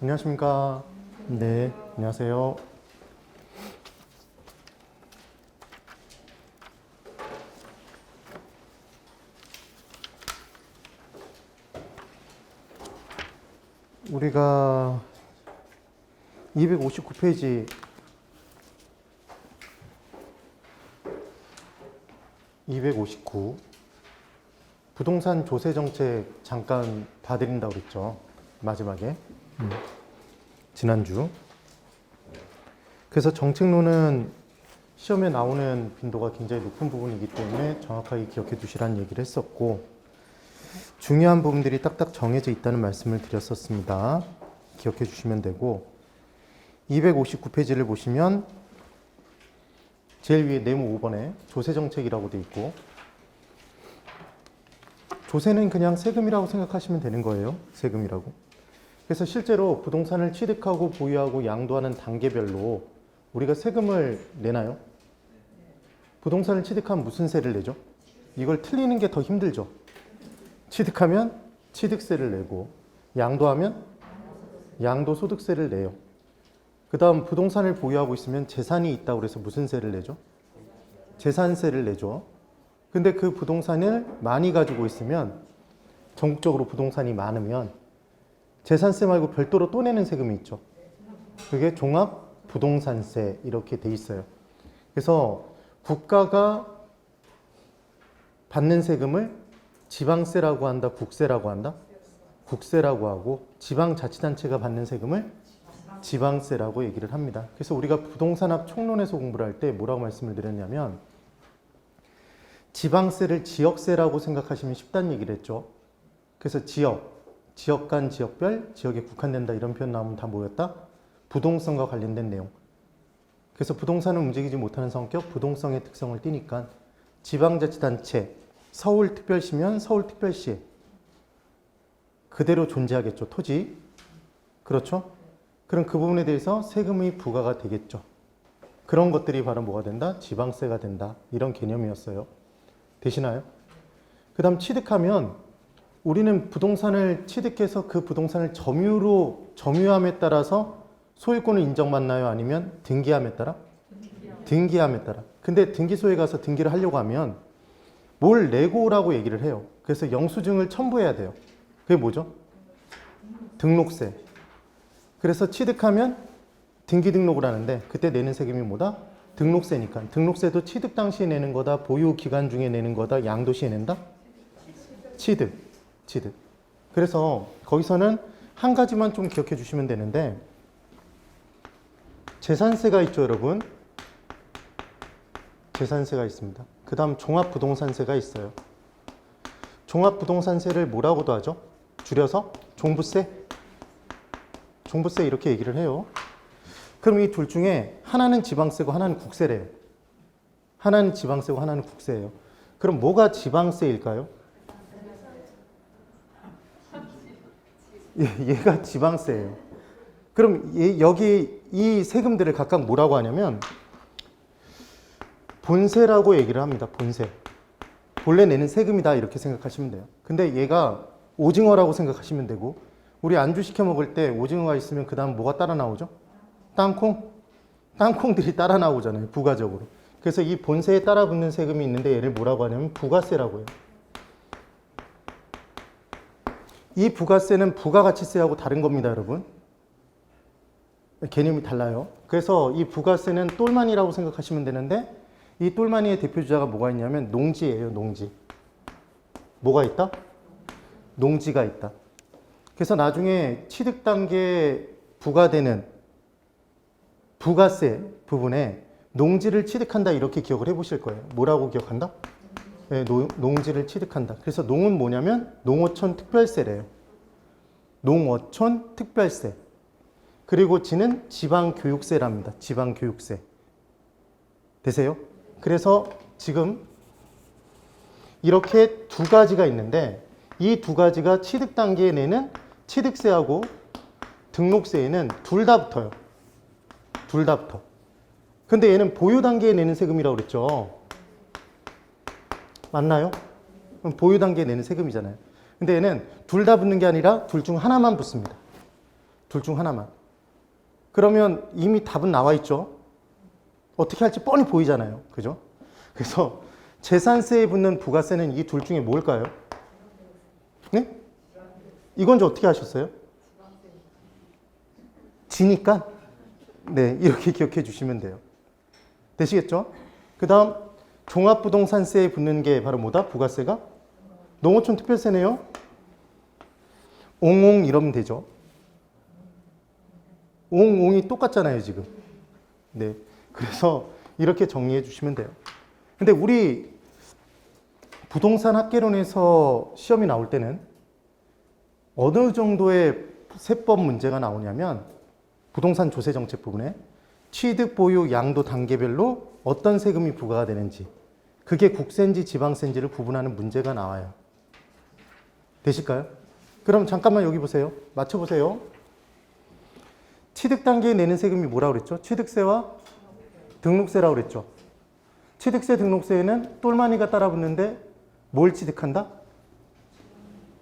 안녕하십니까? 네, 안녕하세요. 우리가 259페이지 부동산 조세 정책 잠깐 봐드린다고 그랬죠. 마지막에. 지난주. 그래서 정책론은 시험에 나오는 빈도가 굉장히 높은 부분이기 때문에 정확하게 기억해 두시라는 얘기를 했었고, 중요한 부분들이 딱딱 정해져 있다는 말씀을 드렸었습니다. 기억해 주시면 되고, 259페이지를 보시면 제일 위에 네모 5번에 조세정책이라고 되어 있고, 조세는 그냥 세금이라고 생각하시면 되는 거예요. 세금이라고. 그래서 실제로 부동산을 취득하고 보유하고 양도하는 단계별로 우리가 세금을 내나요? 부동산을 취득하면 무슨 세를 내죠? 이걸 틀리는 게 더 힘들죠. 취득하면 취득세를 내고, 양도하면 양도소득세를 내요. 그 다음 부동산을 보유하고 있으면 재산이 있다고 해서 무슨 세를 내죠? 재산세를 내죠. 근데 그 부동산을 많이 가지고 있으면, 전국적으로 부동산이 많으면 재산세 말고 별도로 또 내는 세금이 있죠. 그게 종합부동산세 이렇게 돼 있어요. 그래서 국가가 받는 세금을 지방세라고 한다, 국세라고 한다? 국세라고 하고, 지방자치단체가 받는 세금을 지방세라고 얘기를 합니다. 그래서 우리가 부동산학 총론에서 공부를 할 때 뭐라고 말씀을 드렸냐면, 지방세를 지역세라고 생각하시면 쉽다는 얘기를 했죠. 그래서 지역 간 지역별, 지역에 국한된다 이런 표현 나오면 다 뭐였다? 부동성과 관련된 내용. 그래서 부동산은 움직이지 못하는 성격, 부동성의 특성을 띠니까 지방자치단체, 서울특별시면 서울특별시 그대로 존재하겠죠. 토지. 그렇죠? 그럼 그 부분에 대해서 세금이 부과가 되겠죠. 그런 것들이 바로 뭐가 된다? 지방세가 된다. 이런 개념이었어요. 되시나요? 그 다음 취득하면 우리는 부동산을 취득해서 그 부동산을 점유함에 따라서 소유권을 인정받나요? 아니면 등기함에 따라? 등기함에 따라. 근데 등기소에 가서 등기를 하려고 하면 뭘 내고 오라고 얘기를 해요. 그래서 영수증을 첨부해야 돼요. 그게 뭐죠? 등록세. 그래서 취득하면 등기 등록을 하는데 그때 내는 세금이 뭐다? 등록세니까. 등록세도 취득 당시에 내는 거다, 보유 기간 중에 내는 거다, 양도 시에 낸다? 취득. 그래서 거기서는 한 가지만 좀 기억해 주시면 되는데, 재산세가 있죠, 여러분. 재산세가 있습니다. 그 다음 종합부동산세가 있어요. 종합부동산세를 뭐라고도 하죠? 줄여서 종부세? 종부세 이렇게 얘기를 해요. 그럼 이 둘 중에 하나는 지방세고 하나는 국세래요. 하나는 지방세고 하나는 국세예요. 그럼 뭐가 지방세일까요? 얘가 지방세예요. 그럼 여기 이 세금들을 각각 뭐라고 하냐면 본세라고 얘기를 합니다. 본세. 본래 내는 세금이다 이렇게 생각하시면 돼요. 근데 얘가 오징어라고 생각하시면 되고, 우리 안주 시켜 먹을 때 오징어가 있으면 그 다음 뭐가 따라 나오죠? 땅콩? 땅콩들이 따라 나오잖아요. 부가적으로. 그래서 이 본세에 따라 붙는 세금이 있는데 얘를 뭐라고 하냐면 부가세라고 해요. 이 부가세는 부가가치세하고 다른 겁니다, 여러분. 개념이 달라요. 그래서 이 부가세는 똘마니라고 생각하시면 되는데, 이 똘마니의 대표주자가 뭐가 있냐면 농지예요, 농지. 뭐가 있다? 농지가 있다. 그래서 나중에 취득 단계에 부과되는 부가세 부분에 농지를 취득한다 이렇게 기억을 해보실 거예요. 뭐라고 기억한다? 네, 농지를 취득한다. 그래서 농은 뭐냐면 농어촌 특별세래요. 농어촌 특별세. 그리고 지는 지방교육세랍니다. 지방교육세. 되세요? 그래서 지금 이렇게 두 가지가 있는데, 이 두 가지가 취득 단계에 내는 취득세하고 등록세에는 둘 다 붙어요. 둘 다 붙어. 근데 얘는 보유 단계에 내는 세금이라고 그랬죠. 맞나요? 보유 단계에 내는 세금이잖아요. 근데 얘는 둘 다 붙는 게 아니라 둘 중 하나만 붙습니다. 둘 중 하나만. 그러면 이미 답은 나와 있죠. 어떻게 할지 뻔히 보이잖아요. 그죠? 그래서 재산세에 붙는 부가세는 이 둘 중에 뭘까요? 네? 이건 이제 어떻게 하셨어요? 지니까? 네, 이렇게 기억해 주시면 돼요. 되시겠죠? 그 다음 종합부동산세에 붙는 게 바로 뭐다? 부가세가? 농어촌 특별세네요. 옹옹 이러면 되죠. 옹옹이 똑같잖아요, 지금. 네. 그래서 이렇게 정리해 주시면 돼요. 근데 우리 부동산 학개론에서 시험이 나올 때는 어느 정도의 세법 문제가 나오냐면 부동산 조세 정책 부분에 취득, 보유, 양도 단계별로 어떤 세금이 부과가 되는지 그게 국세인지 지방세인지를 구분하는 문제가 나와요. 되실까요? 그럼 잠깐만 여기 보세요. 맞춰보세요. 취득 단계에 내는 세금이 뭐라고 그랬죠? 취득세와 등록세라고 그랬죠. 취득세, 등록세에는 똘마니가 따라 붙는데 뭘 취득한다?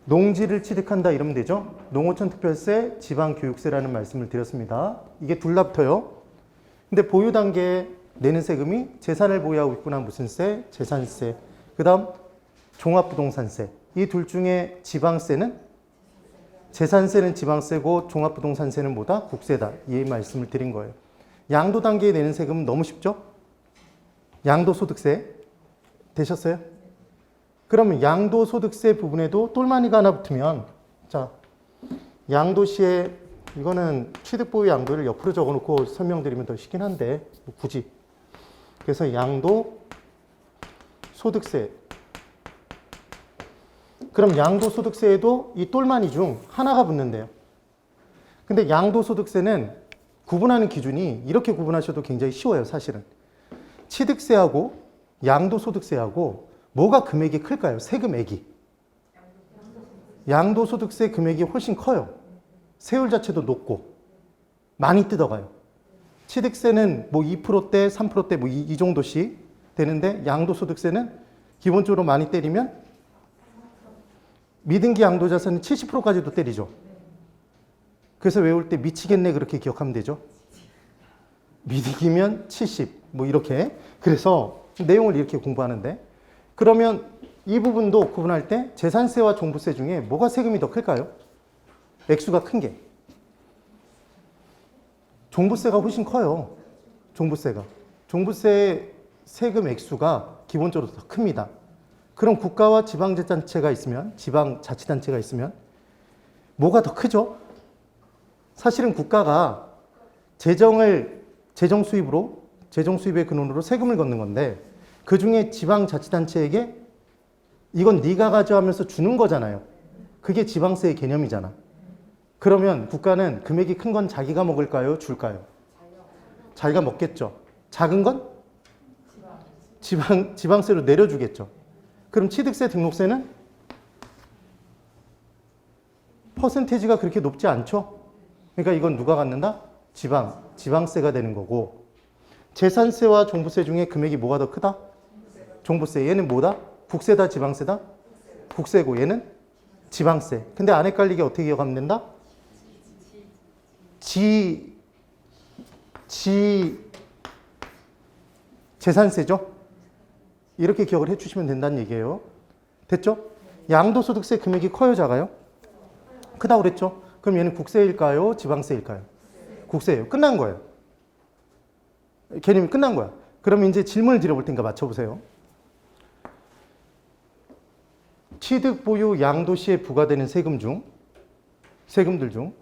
농지를 취득한다 이러면 되죠. 농어촌 특별세, 지방교육세라는 말씀을 드렸습니다. 이게 둘 다 붙어요. 근데 보유 단계에 내는 세금이 재산을 보유하고 있구나 무슨 세? 재산세. 그 다음 종합부동산세. 이 둘 중에 지방세는? 재산세는 지방세고 종합부동산세는 뭐다? 국세다. 이 말씀을 드린 거예요. 양도 단계에 내는 세금은 너무 쉽죠? 양도소득세 되셨어요? 그러면 양도소득세 부분에도 똘마니가 하나 붙으면 자 양도시에 이거는 취득보유 양도를 옆으로 적어놓고 설명드리면 더 쉽긴 한데 굳이 그래서 양도소득세 그럼 양도소득세에도 이 똘마니 중 하나가 붙는데요. 근데 양도소득세는 구분하는 기준이 이렇게 구분하셔도 굉장히 쉬워요. 사실은 취득세하고 양도소득세하고 뭐가 금액이 클까요? 세금액이. 양도소득세 금액이 훨씬 커요. 세율 자체도 높고 많이 뜯어가요. 취득세는 뭐 2%대, 3%대 뭐 이 정도씩 되는데 양도소득세는 기본적으로 많이 때리면 미등기 양도자산은 70%까지도 때리죠. 그래서 외울 때 미치겠네 그렇게 기억하면 되죠. 미등기면 70, 뭐 이렇게. 그래서 내용을 이렇게 공부하는데 그러면 이 부분도 구분할 때 재산세와 종부세 중에 뭐가 세금이 더 클까요? 액수가 큰 게. 종부세가 훨씬 커요. 종부세가. 종부세 세금 액수가 기본적으로 더 큽니다. 그럼 국가와 지방자치단체가 있으면, 지방자치단체가 있으면 뭐가 더 크죠? 사실은 국가가 재정 수입의 근원으로 세금을 걷는 건데 그 중에 지방자치단체에게 이건 네가 가져가면서 주는 거잖아요. 그게 지방세의 개념이잖아. 그러면 국가는 금액이 큰 건 자기가 먹을까요? 줄까요? 자기가 먹겠죠. 작은 건? 지방세로 내려주겠죠. 그럼 취득세, 등록세는? 퍼센테이지가 그렇게 높지 않죠? 그러니까 이건 누가 갖는다? 지방세가 되는 거고 재산세와 종부세 중에 금액이 뭐가 더 크다? 종부세. 얘는 뭐다? 국세다, 지방세다? 국세고 얘는 지방세. 근데 안 헷갈리게 어떻게 기억하면 된다? 재산세죠? 이렇게 기억을 해주시면 된다는 얘기예요. 됐죠? 양도소득세 금액이 커요, 작아요? 크다고 그랬죠? 그럼 얘는 국세일까요? 지방세일까요? 국세예요. 끝난 거예요. 개념이 끝난 거야. 그러면 이제 질문을 드려볼 테니까 맞춰보세요. 취득, 보유, 양도 시에 부과되는 세금들 중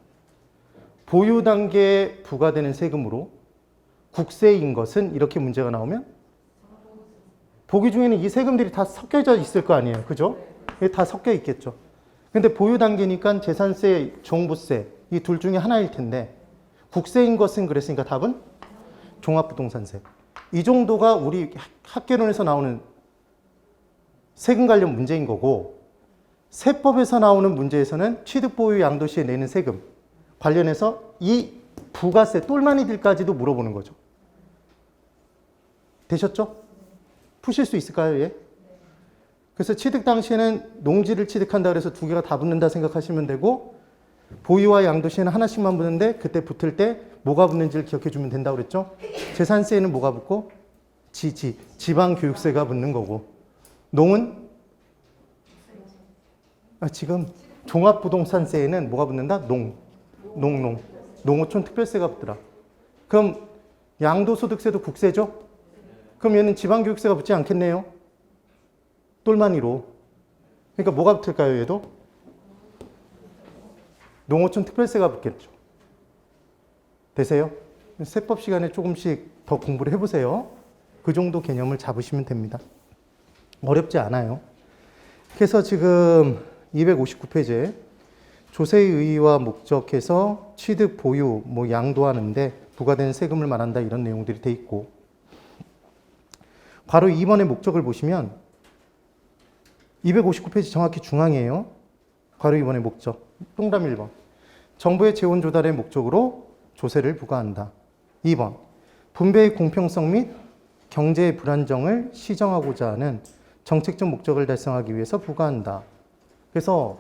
보유 단계에 부과되는 세금으로 국세인 것은 이렇게 문제가 나오면 보기 중에는 이 세금들이 다 섞여져 있을 거 아니에요. 그죠? 다 섞여 있겠죠. 근데 보유 단계니까 재산세, 종부세 이 둘 중에 하나일 텐데 국세인 것은 그랬으니까 답은 종합부동산세. 이 정도가 우리 학개론에서 나오는 세금 관련 문제인 거고 세법에서 나오는 문제에서는 취득, 보유, 양도 시에 내는 세금 관련해서 이 부가세 똘마니들까지도 물어보는 거죠. 되셨죠? 푸실 수 있을까요? 예? 그래서 취득 당시에는 농지를 취득한다 그래서 두 개가 다 붙는다 생각하시면 되고 보유와 양도세는 하나씩만 붙는데 그때 붙을 때 뭐가 붙는지를 기억해 주면 된다고 그랬죠? 재산세에는 뭐가 붙고? 지방교육세가 붙는 거고. 농은? 지금 종합부동산세에는 뭐가 붙는다? 농어촌 특별세가 붙더라. 그럼 양도소득세도 국세죠? 그럼 얘는 지방교육세가 붙지 않겠네요? 똘마니로. 그러니까 뭐가 붙을까요, 얘도? 농어촌 특별세가 붙겠죠. 되세요? 세법 시간에 조금씩 더 공부를 해보세요. 그 정도 개념을 잡으시면 됩니다. 어렵지 않아요. 그래서 지금 259페이지에 조세의 의의와 목적해서 취득, 보유, 양도하는데 부과되는 세금을 말한다 이런 내용들이 돼 있고 괄호 2번의 목적을 보시면 259페이지 정확히 중앙이에요. 괄호 2번의 목적. 동그라미 1번. 정부의 재원 조달의 목적으로 조세를 부과한다. 2번. 분배의 공평성 및 경제의 불안정을 시정하고자 하는 정책적 목적을 달성하기 위해서 부과한다. 그래서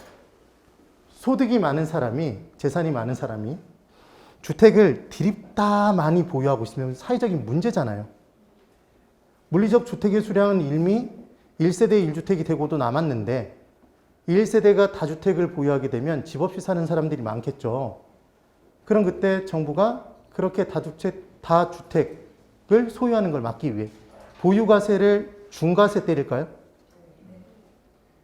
소득이 많은 사람이, 재산이 많은 사람이 주택을 드립다 많이 보유하고 있으면 사회적인 문제잖아요. 물리적 주택의 수량은 이미 1세대 1주택이 되고도 남았는데 1세대가 다주택을 보유하게 되면 집 없이 사는 사람들이 많겠죠. 그럼 그때 정부가 그렇게 다주택을 소유하는 걸 막기 위해 보유과세를 중과세 때릴까요?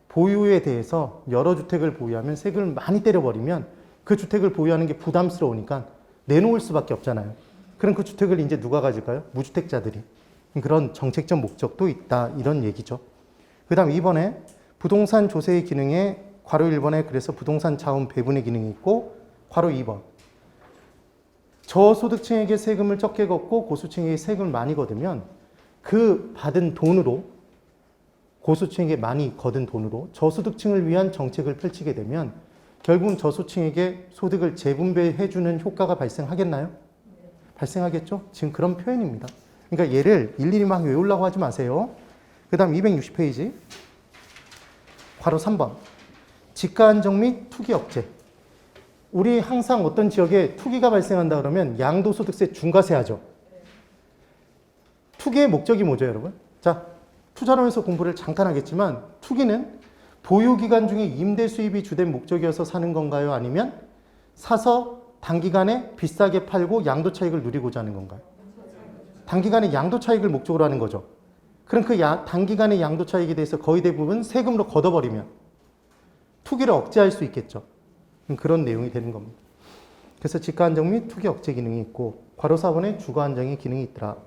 보유에 대해서 여러 주택을 보유하면 세금을 많이 때려버리면 그 주택을 보유하는 게 부담스러우니까 내놓을 수밖에 없잖아요. 그럼 그 주택을 이제 누가 가질까요? 무주택자들이. 그런 정책적 목적도 있다 이런 얘기죠. 그 다음 2번에 부동산 조세의 기능에 괄호 1번에 그래서 부동산 자원 배분의 기능이 있고 괄호 2번 저소득층에게 세금을 적게 걷고 고수층에게 세금을 많이 거두면 그 받은 돈으로 고수층에게 많이 거둔 돈으로 저소득층을 위한 정책을 펼치게 되면 결국은 저소득층에게 소득을 재분배해주는 효과가 발생하겠나요? 발생하겠죠? 지금 그런 표현입니다. 그러니까 얘를 일일이 막 외우려고 하지 마세요. 그 다음 260페이지 괄호 3번 지가 안정 및 투기 억제. 우리 항상 어떤 지역에 투기가 발생한다 그러면 양도소득세 중과세 하죠. 투기의 목적이 뭐죠, 여러분? 자, 투자론에서 공부를 잠깐 하겠지만 투기는 보유기간 중에 임대 수입이 주된 목적이어서 사는 건가요? 아니면 사서 단기간에 비싸게 팔고 양도 차익을 누리고자 하는 건가요? 단기간에 양도 차익을 목적으로 하는 거죠. 그럼 그 단기간의 양도 차익에 대해서 거의 대부분 세금으로 걷어버리면 투기를 억제할 수 있겠죠. 그런 내용이 되는 겁니다. 그래서 지가 안정 및 투기 억제 기능이 있고 괄호 4번에 주거 안정의 기능이 있더라.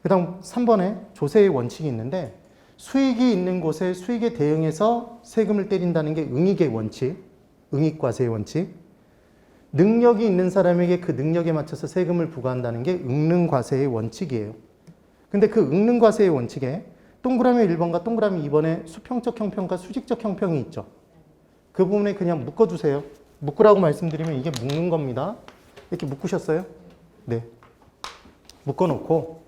그 다음 3번에 조세의 원칙이 있는데 수익이 있는 곳에 수익에 대응해서 세금을 때린다는 게 응익의 원칙, 응익과세의 원칙. 능력이 있는 사람에게 그 능력에 맞춰서 세금을 부과한다는 게 응능과세의 원칙이에요. 근데 그 응능과세의 원칙에 동그라미 1번과 동그라미 2번에 수평적 형평과 수직적 형평이 있죠. 그 부분에 그냥 묶어주세요. 묶으라고 말씀드리면 이게 묶는 겁니다. 이렇게 묶으셨어요? 네. 묶어놓고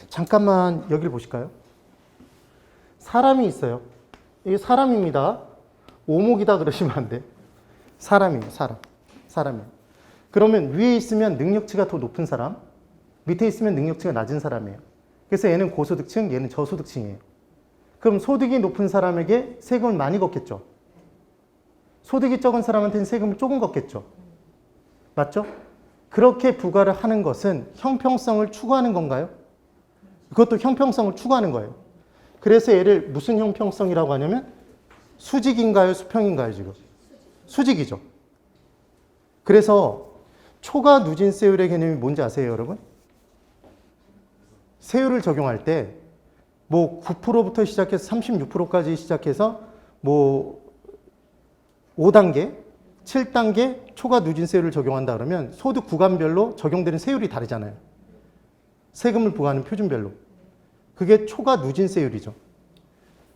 잠깐만 여기를 보실까요? 사람이 있어요. 이게 사람입니다. 오목이다 그러시면 안 돼. 사람이에요. 사람이에요. 그러면 위에 있으면 능력치가 더 높은 사람, 밑에 있으면 능력치가 낮은 사람이에요. 그래서 얘는 고소득층, 얘는 저소득층이에요. 그럼 소득이 높은 사람에게 세금을 많이 걷겠죠. 소득이 적은 사람한테는 세금을 조금 걷겠죠. 맞죠? 그렇게 부과를 하는 것은 형평성을 추구하는 건가요? 그것도 형평성을 추구하는 거예요. 그래서 얘를 무슨 형평성이라고 하냐면 수직인가요? 수평인가요? 지금? 수직이죠. 그래서 초과 누진세율의 개념이 뭔지 아세요, 여러분? 세율을 적용할 때 뭐 9%부터 시작해서 36%까지 시작해서 뭐 5단계, 7단계 초과 누진세율을 적용한다 그러면 소득 구간별로 적용되는 세율이 다르잖아요. 세금을 부과하는 표준별로. 그게 초과 누진세율이죠.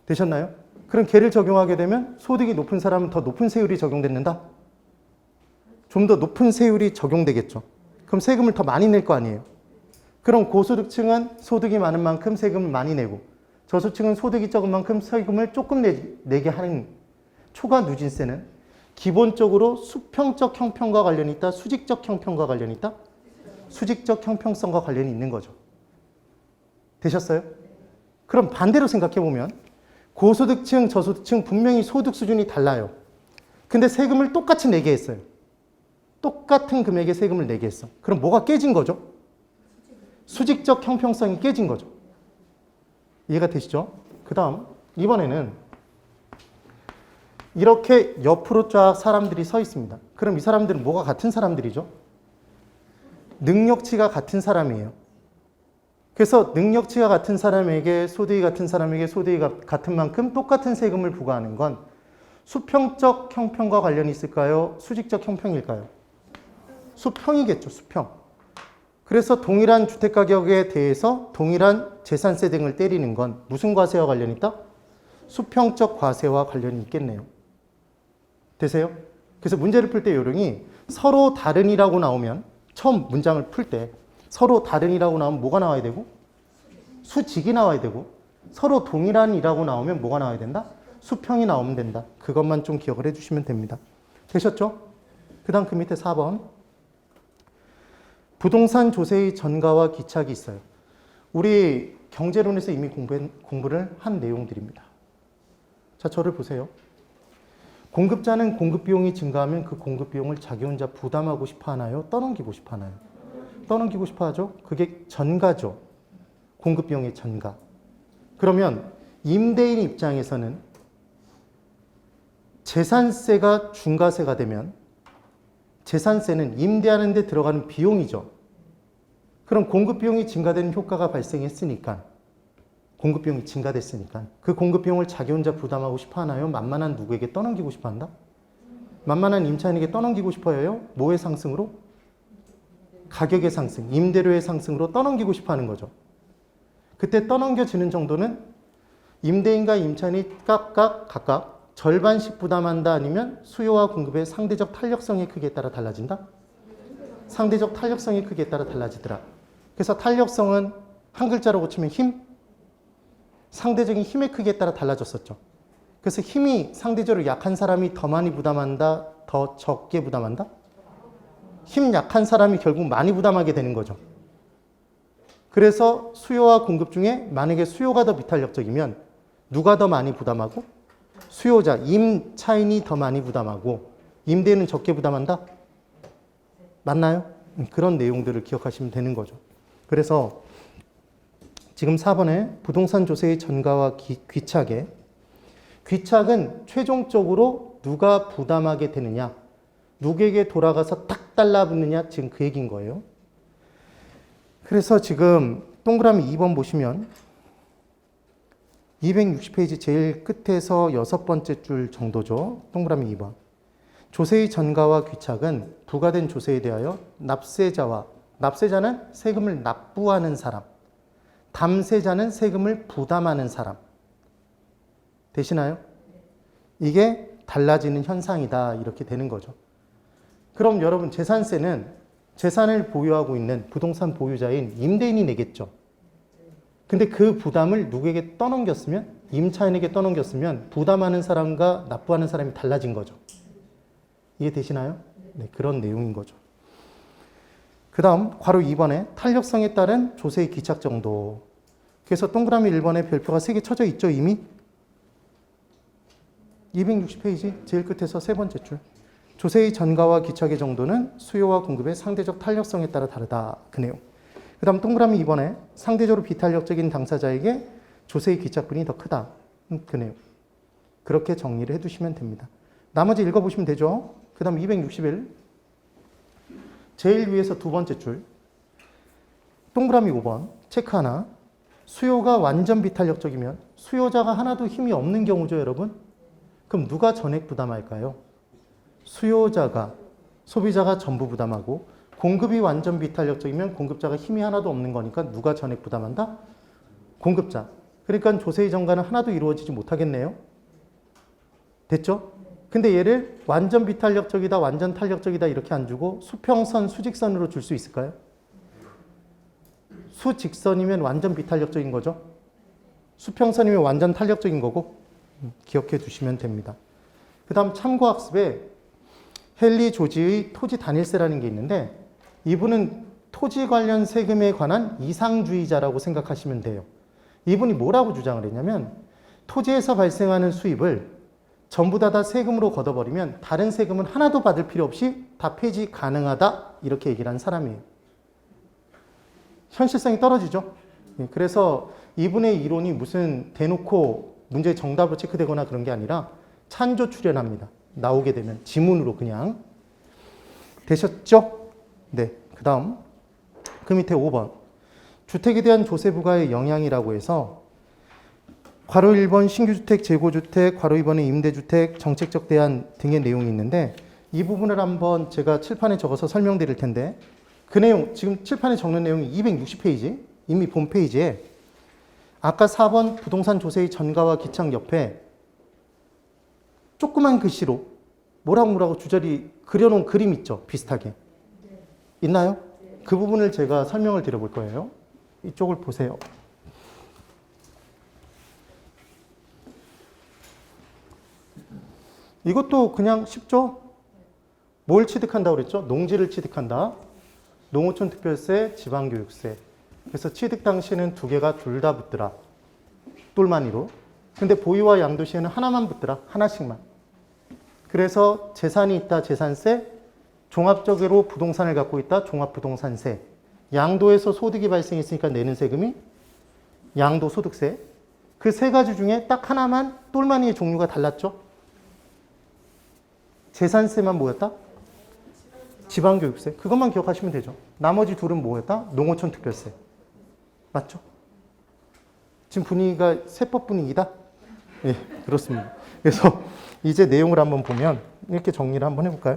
되셨나요? 그럼 걔를 적용하게 되면 소득이 높은 사람은 더 높은 세율이 적용된다? 좀 더 높은 세율이 적용되겠죠. 그럼 세금을 더 많이 낼 거 아니에요. 그럼 고소득층은 소득이 많은 만큼 세금을 많이 내고 저소득층은 소득이 적은 만큼 세금을 조금 내게 하는 초과 누진세는 기본적으로 수평적 형평과 관련이 있다, 수직적 형평과 관련이 있다? 수직적 형평성과 관련이 있는 거죠. 되셨어요? 그럼 반대로 생각해 보면 고소득층, 저소득층 분명히 소득 수준이 달라요. 근데 세금을 똑같이 내게 했어요. 똑같은 금액의 세금을 내게 했어. 그럼 뭐가 깨진 거죠? 수직적 형평성이 깨진 거죠. 이해가 되시죠? 그 다음 이번에는 이렇게 옆으로 쫙 사람들이 서 있습니다. 그럼 이 사람들은 뭐가 같은 사람들이죠? 능력치가 같은 사람이에요. 그래서 능력치가 같은 사람에게 소득이 같은 사람에게 소득이 같은 만큼 똑같은 세금을 부과하는 건 수평적 형평과 관련이 있을까요? 수직적 형평일까요? 수평이겠죠. 수평. 그래서 동일한 주택가격에 대해서 동일한 재산세 등을 때리는 건 무슨 과세와 관련이 있다? 수평적 과세와 관련이 있겠네요. 되세요? 그래서 문제를 풀 때 요령이 서로 다른이라고 나오면 처음 문장을 풀 때 서로 다른이라고 나오면 뭐가 나와야 되고? 수직이 나와야 되고 서로 동일한이라고 나오면 뭐가 나와야 된다? 수평이 나오면 된다. 그것만 좀 기억을 해주시면 됩니다. 되셨죠? 그 다음 그 밑에 4번 부동산 조세의 전가와 귀착이 있어요. 우리 경제론에서 이미 공부를 한 내용들입니다. 자, 저를 보세요. 공급자는 공급 비용이 증가하면 그 공급 비용을 자기 혼자 부담하고 싶어 하나요? 떠넘기고 싶어 하나요? 떠넘기고 싶어 하죠. 그게 전가죠. 공급 비용의 전가. 그러면 임대인 입장에서는 재산세가 중과세가 되면 재산세는 임대하는 데 들어가는 비용이죠. 그럼 공급 비용이 증가되는 효과가 발생했으니까 공급 비용이 증가됐으니까 그 공급 비용을 자기 혼자 부담하고 싶어 하나요? 만만한 누구에게 떠넘기고 싶어 한다? 만만한 임차인에게 떠넘기고 싶어 해요? 뭐의 상승으로? 가격의 상승, 임대료의 상승으로 떠넘기고 싶어 하는 거죠. 그때 떠넘겨지는 정도는 임대인과 임차인이 각각 절반씩 부담한다 아니면 수요와 공급의 상대적 탄력성의 크기에 따라 달라진다? 상대적 탄력성의 크기에 따라 달라지더라. 그래서 탄력성은 한 글자로 고치면 힘, 상대적인 힘의 크기에 따라 달라졌었죠. 그래서 힘이 상대적으로 약한 사람이 더 많이 부담한다, 더 적게 부담한다? 힘 약한 사람이 결국 많이 부담하게 되는 거죠. 그래서 수요와 공급 중에 만약에 수요가 더 비탄력적이면 누가 더 많이 부담하고? 수요자, 임차인이 더 많이 부담하고 임대인은 적게 부담한다? 맞나요? 그런 내용들을 기억하시면 되는 거죠. 그래서 지금 4번에 부동산 조세의 전가와 귀착에 귀착은 최종적으로 누가 부담하게 되느냐, 누구에게 돌아가서 딱 달라붙느냐, 지금 그 얘기인 거예요. 그래서 지금 동그라미 2번 보시면 260페이지 제일 끝에서 6번째 줄 정도죠. 동그라미 2번. 조세의 전가와 귀착은 부과된 조세에 대하여 납세자는 세금을 납부하는 사람, 담세자는 세금을 부담하는 사람. 되시나요? 이게 달라지는 현상이다. 이렇게 되는 거죠. 그럼 여러분 재산세는 재산을 보유하고 있는 부동산 보유자인 임대인이 내겠죠. 근데 그 부담을 누구에게 떠넘겼으면, 임차인에게 떠넘겼으면 부담하는 사람과 납부하는 사람이 달라진 거죠. 이해되시나요? 네, 그런 내용인 거죠. 그 다음 괄호 2번에 탄력성에 따른 조세의 귀착 정도. 그래서 동그라미 1번에 별표가 3개 쳐져 있죠, 이미? 260페이지 제일 끝에서 세 번째 줄. 조세의 전가와 귀착의 정도는 수요와 공급의 상대적 탄력성에 따라 다르다. 그 내용. 그 다음 동그라미 2번에 상대적으로 비탄력적인 당사자에게 조세의 귀착분이 더 크다. 그 내용. 그렇게 정리를 해두시면 됩니다. 나머지 읽어보시면 되죠. 그 다음 261. 제일 위에서 두 번째 줄. 동그라미 5번. 체크 하나. 수요가 완전 비탄력적이면 수요자가 하나도 힘이 없는 경우죠, 여러분. 그럼 누가 전액 부담할까요? 수요자가, 소비자가 전부 부담하고 공급이 완전 비탄력적이면 공급자가 힘이 하나도 없는 거니까 누가 전액 부담한다? 공급자. 그러니까 조세의 전가는 하나도 이루어지지 못하겠네요. 됐죠? 근데 얘를 완전 비탄력적이다, 완전 탄력적이다 이렇게 안 주고 수평선, 수직선으로 줄 수 있을까요? 수직선이면 완전 비탄력적인 거죠. 수평선이면 완전 탄력적인 거고 기억해 두시면 됩니다. 그 다음 참고학습에 헨리 조지의 토지 단일세라는 게 있는데 이분은 토지 관련 세금에 관한 이상주의자라고 생각하시면 돼요. 이분이 뭐라고 주장을 했냐면 토지에서 발생하는 수입을 전부 다 세금으로 걷어버리면 다른 세금은 하나도 받을 필요 없이 다 폐지 가능하다 이렇게 얘기를 한 사람이에요. 현실성이 떨어지죠. 그래서 이분의 이론이 무슨 대놓고 문제의 정답으로 체크되거나 그런 게 아니라 찬조 출연합니다. 나오게 되면 지문으로 그냥. 되셨죠? 네. 그 다음 그 밑에 5번 주택에 대한 조세 부과의 영향이라고 해서 괄호 1번 신규주택, 재고주택, 괄호 2번의 임대주택, 정책적 대안 등의 내용이 있는데 이 부분을 한번 제가 칠판에 적어서 설명드릴 텐데 그 내용, 지금 칠판에 적는 내용이 260페이지, 이미 본 페이지에 아까 4번 부동산 조세의 전가와 기창 옆에 조그만 글씨로 뭐라고 주저리 그려놓은 그림 있죠? 비슷하게. 있나요? 그 부분을 제가 설명을 드려볼 거예요. 이쪽을 보세요. 이것도 그냥 쉽죠? 뭘 취득한다고 그랬죠? 농지를 취득한다. 농어촌 특별세, 지방교육세. 그래서 취득 당시에는 두 개가 둘 다 붙더라. 똘마니로. 근데 보유와 양도 시에는 하나만 붙더라. 하나씩만. 그래서 재산이 있다, 재산세. 종합적으로 부동산을 갖고 있다, 종합부동산세. 양도에서 소득이 발생했으니까 내는 세금이 양도소득세. 그 세 가지 중에 딱 하나만 똘마니의 종류가 달랐죠? 재산세만 뭐였다? 지방교육세. 그것만 기억하시면 되죠. 나머지 둘은 뭐였다? 농어촌 특별세. 맞죠? 지금 분위기가 세법 분위기다? 예, 그렇습니다. 그래서 이제 내용을 한번 보면 이렇게 정리를 한번 해볼까요?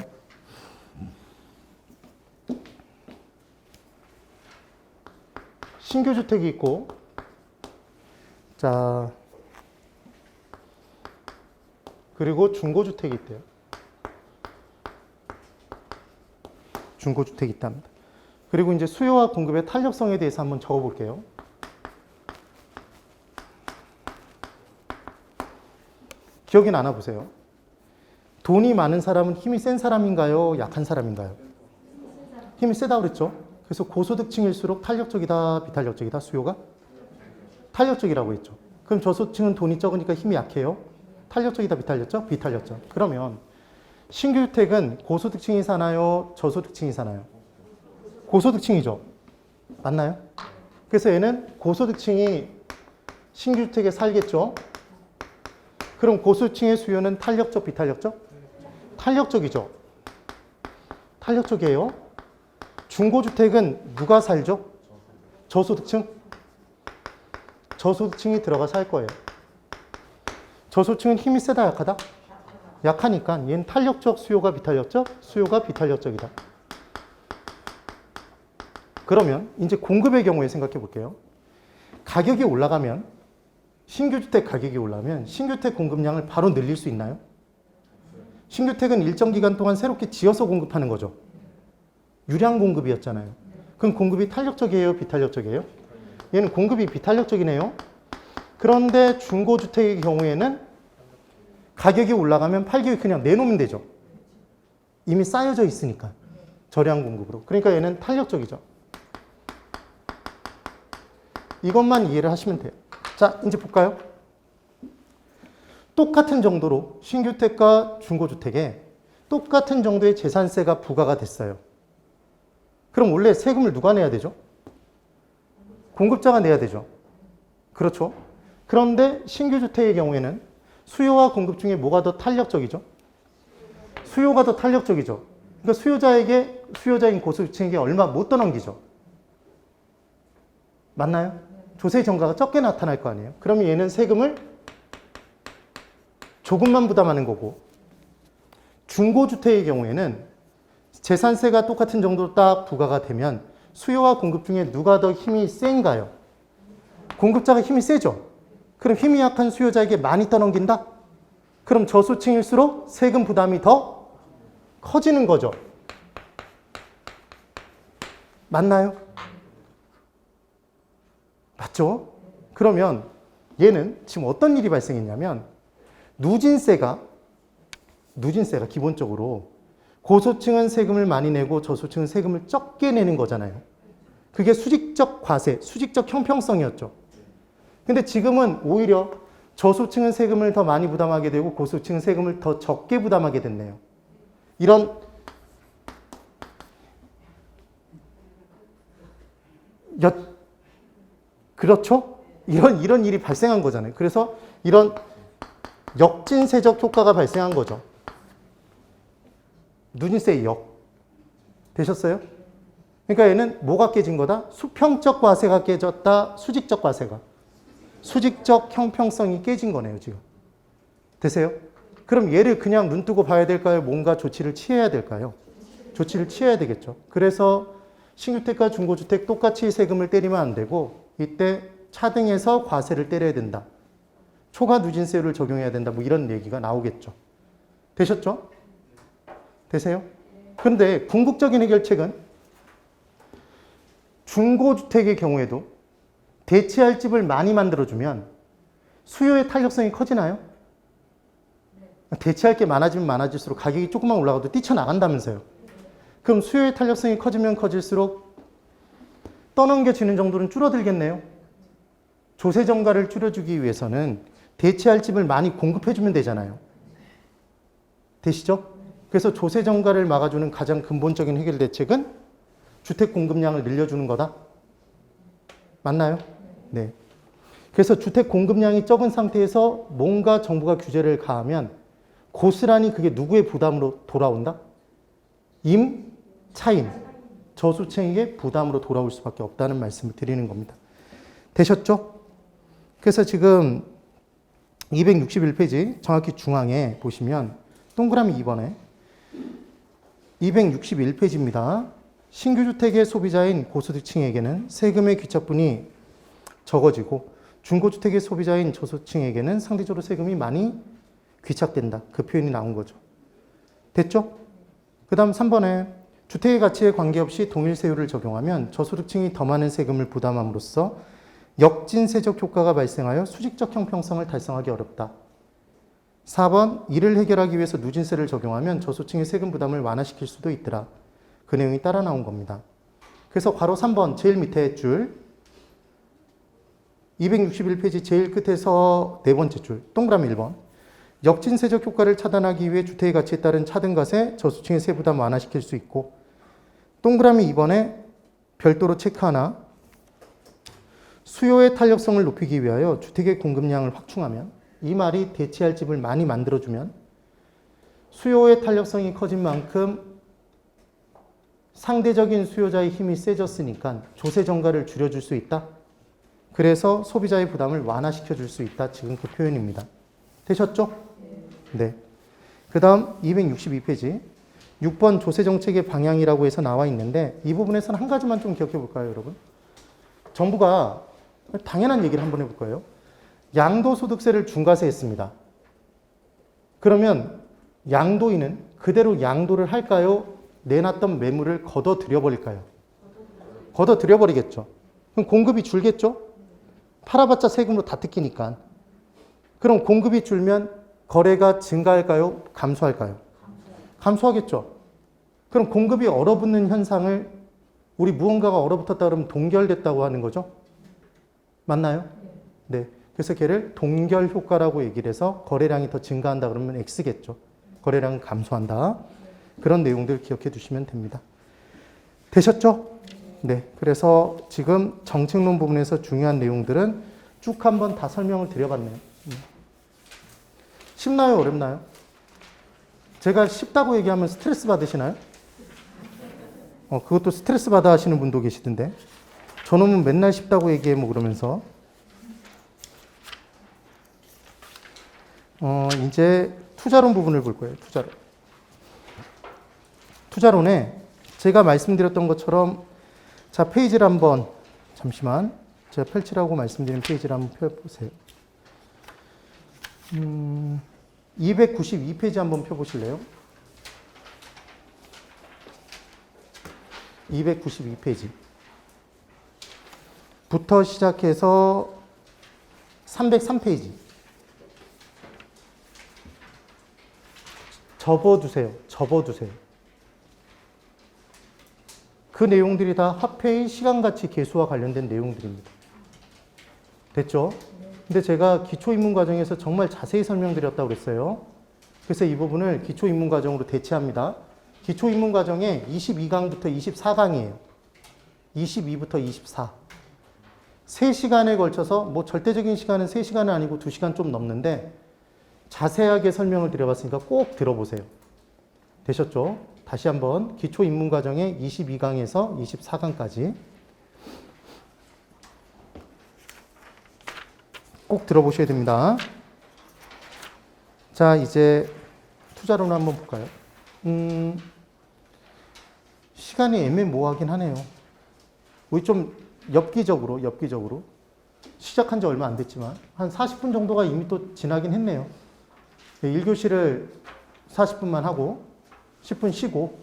신규 주택이 있고, 자, 그리고 중고주택이 있대요. 중고주택이 있답니다. 그리고 이제 수요와 공급의 탄력성에 대해서 한번 적어볼게요. 기억이 나나 보세요. 돈이 많은 사람은 힘이 센 사람인가요? 약한 사람인가요? 힘이 세다고 그랬죠? 그래서 고소득층일수록 탄력적이다, 비탄력적이다, 수요가? 탄력적이라고 했죠. 그럼 저소득층은 돈이 적으니까 힘이 약해요? 탄력적이다, 비탄력적? 비탄력적. 그러면 신규주택은 고소득층이 사나요? 저소득층이 사나요? 고소득층이죠. 맞나요? 그래서 얘는 고소득층이 신규주택에 살겠죠. 그럼 고소득층의 수요는 탄력적, 비탄력적? 탄력적이죠. 탄력적이에요. 중고주택은 누가 살죠? 저소득층? 저소득층이 들어가 살 거예요. 저소득층은 힘이 세다, 약하다? 약하니까 얘는 탄력적, 수요가 비탄력적? 수요가 비탄력적이다. 그러면 이제 공급의 경우에 생각해 볼게요. 가격이 올라가면 신규주택 가격이 올라가면 신규주택 공급량을 바로 늘릴 수 있나요? 신규주택은 일정 기간 동안 새롭게 지어서 공급하는 거죠. 유량 공급이었잖아요. 그럼 공급이 탄력적이에요? 비탄력적이에요? 얘는 공급이 비탄력적이네요. 그런데 중고주택의 경우에는 가격이 올라가면 팔기 그냥 내놓으면 되죠. 이미 쌓여져 있으니까. 저량 공급으로. 그러니까 얘는 탄력적이죠. 이것만 이해를 하시면 돼요. 자, 이제 볼까요? 똑같은 정도로 신규주택과 중고주택에 똑같은 정도의 재산세가 부과가 됐어요. 그럼 원래 세금을 누가 내야 되죠? 공급자가 내야 되죠. 그렇죠? 그런데 신규주택의 경우에는 수요와 공급 중에 뭐가 더 탄력적이죠? 수요가 더 탄력적이죠. 그러니까 수요자인 고소득층에게 얼마 못 떠넘기죠. 맞나요? 조세 정가가 적게 나타날 거 아니에요. 그러면 얘는 세금을 조금만 부담하는 거고, 중고주택의 경우에는 재산세가 똑같은 정도로 딱 부과가 되면 수요와 공급 중에 누가 더 힘이 센가요? 공급자가 힘이 세죠. 그럼 힘이 약한 수요자에게 많이 떠넘긴다? 그럼 저소득층일수록 세금 부담이 더 커지는 거죠. 맞나요? 맞죠? 그러면 얘는 지금 어떤 일이 발생했냐면 누진세가 기본적으로 고소층은 세금을 많이 내고 저소층은 세금을 적게 내는 거잖아요. 그게 수직적 과세, 수직적 형평성이었죠. 근데 지금은 오히려 저소층은 세금을 더 많이 부담하게 되고 고소층은 세금을 더 적게 부담하게 됐네요. 이런 그렇죠? 이런 일이 발생한 거잖아요. 그래서 이런 역진세적 효과가 발생한 거죠. 누진세의 역. 되셨어요? 그러니까 얘는 뭐가 깨진 거다? 수평적 과세가 깨졌다. 수직적 과세가. 수직적 형평성이 깨진 거네요, 지금. 되세요? 그럼 얘를 그냥 눈 뜨고 봐야 될까요? 뭔가 조치를 취해야 될까요? 조치를 취해야 되겠죠. 그래서 신주택과 중고주택 똑같이 세금을 때리면 안 되고 이때 차등해서 과세를 때려야 된다. 초과 누진세율을 적용해야 된다. 뭐 이런 얘기가 나오겠죠. 되셨죠? 되세요? 그런데 궁극적인 해결책은 중고주택의 경우에도 대체할 집을 많이 만들어주면 수요의 탄력성이 커지나요? 대체할 게 많아지면 많아질수록 가격이 조금만 올라가도 뛰쳐나간다면서요. 그럼 수요의 탄력성이 커지면 커질수록 떠넘겨지는 정도는 줄어들겠네요. 조세 정가를 줄여주기 위해서는 대체할 집을 많이 공급해주면 되잖아요. 되시죠? 그래서 조세 정가를 막아주는 가장 근본적인 해결 대책은 주택 공급량을 늘려주는 거다. 맞나요? 네. 그래서 주택 공급량이 적은 상태에서 뭔가 정부가 규제를 가하면 고스란히 그게 누구의 부담으로 돌아온다? 임, 차임, 저소층에게 부담으로 돌아올 수밖에 없다는 말씀을 드리는 겁니다. 되셨죠? 그래서 지금 261페이지 정확히 중앙에 보시면 동그라미 2번에 261페이지입니다. 신규 주택의 소비자인 고소득층에게는 세금의 귀착분이 적어지고 중고주택의 소비자인 저소득층에게는 상대적으로 세금이 많이 귀착된다. 그 표현이 나온 거죠. 됐죠? 그 다음 3번에 주택의 가치에 관계없이 동일세율을 적용하면 저소득층이 더 많은 세금을 부담함으로써 역진세적 효과가 발생하여 수직적 형평성을 달성하기 어렵다. 4번 이를 해결하기 위해서 누진세를 적용하면 저소득층의 세금 부담을 완화시킬 수도 있더라. 그 내용이 따라 나온 겁니다. 그래서 괄호 3번 제일 밑에 줄 261페이지 제일 끝에서 네 번째 줄 동그라미 1번 역진세적 효과를 차단하기 위해 주택의 가치에 따른 차등과세 저소득층의 세부담 완화시킬 수 있고 동그라미 2번에 별도로 체크 하나 수요의 탄력성을 높이기 위하여 주택의 공급량을 확충하면 이 말이 대체할 집을 많이 만들어주면 수요의 탄력성이 커진 만큼 상대적인 수요자의 힘이 세졌으니까 조세 정가를 줄여줄 수 있다. 그래서 소비자의 부담을 완화시켜 줄 수 있다. 지금 그 표현입니다. 되셨죠? 네. 그 다음 262페이지 6번 조세정책의 방향이라고 해서 나와 있는데 이 부분에서는 한 가지만 좀 기억해 볼까요, 여러분? 정부가 당연한 얘기를 한번 해볼 거예요. 양도소득세를 중과세했습니다. 그러면 양도인은 그대로 양도를 할까요? 내놨던 매물을 걷어들여버릴까요? 걷어들여버리겠죠. 그럼 공급이 줄겠죠? 팔아봤자 세금으로 다 뜯기니까. 그럼 공급이 줄면 거래가 증가할까요? 감소할까요? 감소하겠죠. 그럼 공급이 얼어붙는 현상을 우리 무언가가 얼어붙었다 그러면 동결됐다고 하는 거죠? 맞나요? 네. 그래서 걔를 동결 효과라고 얘기를 해서 거래량이 더 증가한다 그러면 X겠죠. 거래량은 감소한다. 그런 내용들 기억해 두시면 됩니다. 되셨죠? 네. 그래서 지금 정책론 부분에서 중요한 내용들은 쭉 한번 다 설명을 드려봤네요. 쉽나요? 어렵나요? 제가 쉽다고 얘기하면 스트레스 받으시나요? 그것도 스트레스 받아 하시는 분도 계시던데. 저놈은 맨날 쉽다고 얘기해 뭐 그러면서. 이제 투자론 부분을 볼 거예요. 투자론. 투자론에 제가 말씀드렸던 것처럼 자 페이지를 한번 잠시만 제가 펼치라고 말씀드린 페이지를 한번 펴보세요. 292페이지 한번 펴보실래요? 292페이지 부터 시작해서 303페이지 접어두세요. 접어두세요. 그 내용들이 다 화폐의 시간가치 계수와 관련된 내용들입니다. 됐죠? 근데 제가 기초입문과정에서 정말 자세히 설명드렸다고 그랬어요. 그래서 이 부분을 기초입문과정으로 대체합니다. 기초입문과정에 22강부터 24강이에요. 22부터 24. 3시간에 걸쳐서, 뭐 절대적인 시간은 3시간은 아니고 2시간 좀 넘는데 자세하게 설명을 드려봤으니까 꼭 들어보세요. 되셨죠? 다시 한번 기초입문과정의 22강에서 24강까지 꼭 들어보셔야 됩니다. 자, 이제 투자론 한번 볼까요? 시간이 애매모호하긴 하네요. 우리 좀 엽기적으로 시작한 지 얼마 안 됐지만 한 40분 정도가 이미 또 지나긴 했네요. 1교시를 40분만 하고 10분 쉬고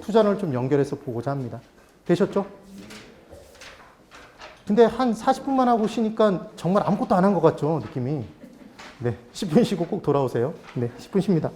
투자론을 좀 연결해서 보고자 합니다. 되셨죠? 근데 한 40분만 하고 쉬니까 정말 아무것도 안 한 것 같죠, 느낌이. 네, 10분 쉬고 꼭 돌아오세요. 네, 10분 쉽니다.